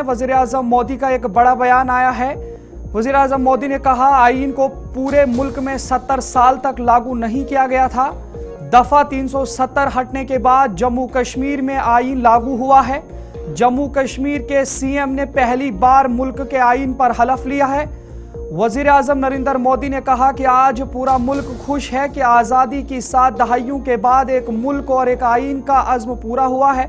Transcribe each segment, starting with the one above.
हैं। वजीर आजम मोदी का एक बड़ा बयान आया है। वजीर आजम मोदी ने कहा, आईन को पूरे मुल्क में 70 साल तक लागू नहीं किया गया था। दफा 370 हटने के बाद जम्मू कश्मीर में आईन लागू हुआ है। जम्मू कश्मीर के सीएम ने पहली बार मुल्क के आईन पर हलफ लिया है। वजीर आजम नरेंद्र मोदी ने कहा कि आज पूरा मुल्क खुश है कि आजादी की 7 दहाइयों के बाद एक मुल्क और एक आईन का अज़्म पूरा हुआ है।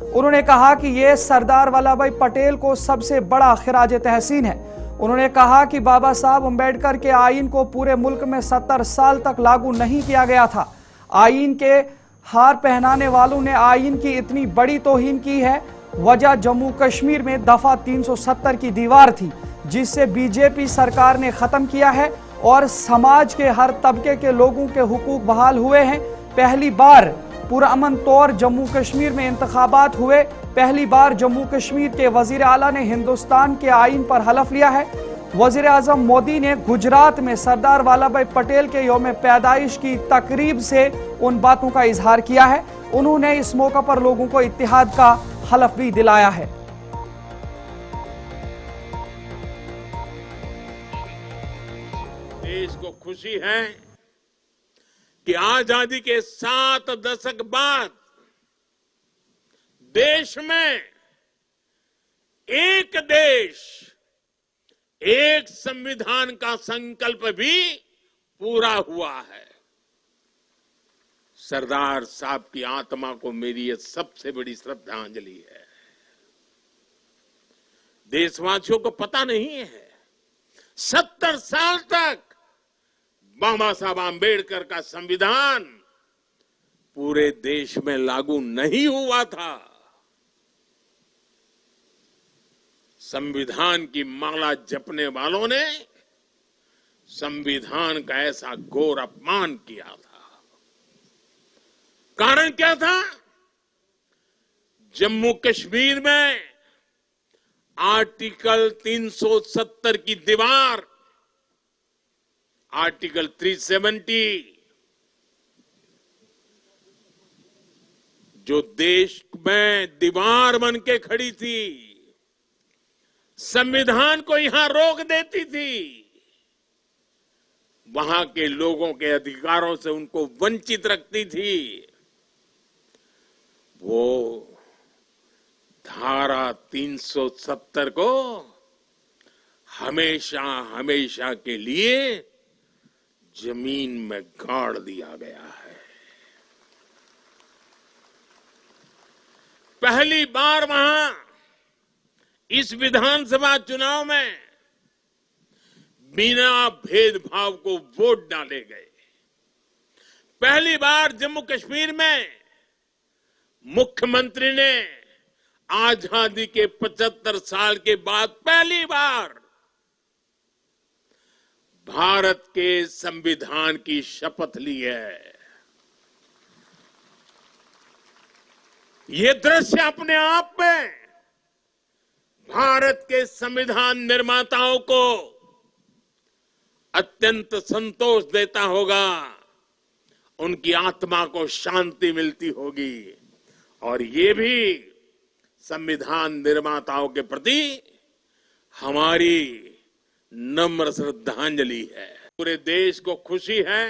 उन्होंने कहा कि यह सरदार वल्लभ भाई पटेल को सबसे बड़ा खिराज तहसीन है। उन्होंने कहा कि बाबा साहब अम्बेडकर के आईन को पूरे मुल्क में 70 साल तक लागू नहीं किया गया था। आईन के हार पहनाने वालों ने आईन की इतनी बड़ी तौहीन की है। वजह जम्मू कश्मीर में दफा 370 की दीवार थी, जिससे बीजेपी सरकार ने खत्म किया है और समाज के हर तबके के लोगों के हुकूक बहाल हुए हैं। पहली बार पुरअमन तौर जम्मू कश्मीर में इंतखाबात हुए। पहली बार जम्मू कश्मीर के वजीर आला ने हिंदुस्तान के आईन पर हलफ लिया है। वजीर आजम मोदी ने गुजरात में सरदार वल्लभ भाई पटेल के यौम पैदाइश की तकरीब से उन बातों का इजहार किया है। उन्होंने इस मौका पर लोगों को इत्तेहाद का हलफ भी दिलाया है। देश को खुशी है कि आजादी के 7 दशक बाद देश में एक देश एक संविधान का संकल्प भी पूरा हुआ है। सरदार साहब की आत्मा को मेरी यह सबसे बड़ी श्रद्धांजलि है। देशवासियों को पता नहीं है, 70 साल तक बाबा साहब आम्बेडकर का संविधान पूरे देश में लागू नहीं हुआ था। संविधान की माला जपने वालों ने संविधान का ऐसा घोर अपमान किया था। कारण क्या था? जम्मू कश्मीर में आर्टिकल 370 की दीवार, आर्टिकल 370 जो देश में दीवार बन के खड़ी थी, संविधान को यहां रोक देती थी, वहां के लोगों के अधिकारों से उनको वंचित रखती थी। वो धारा 370 को हमेशा हमेशा के लिए जमीन में गाड़ दिया गया है। पहली बार वहां इस विधानसभा चुनाव में बिना भेदभाव को वोट डाले गए। पहली बार जम्मू कश्मीर में मुख्यमंत्री ने आजादी के 75 साल के बाद पहली बार भारत के संविधान की शपथ ली है। ये दृश्य अपने आप में भारत के संविधान निर्माताओं को अत्यंत संतोष देता होगा, उनकी आत्मा को शांति मिलती होगी और ये भी संविधान निर्माताओं के प्रति हमारी नम्र श्रद्धांजलि है। पूरे देश को खुशी है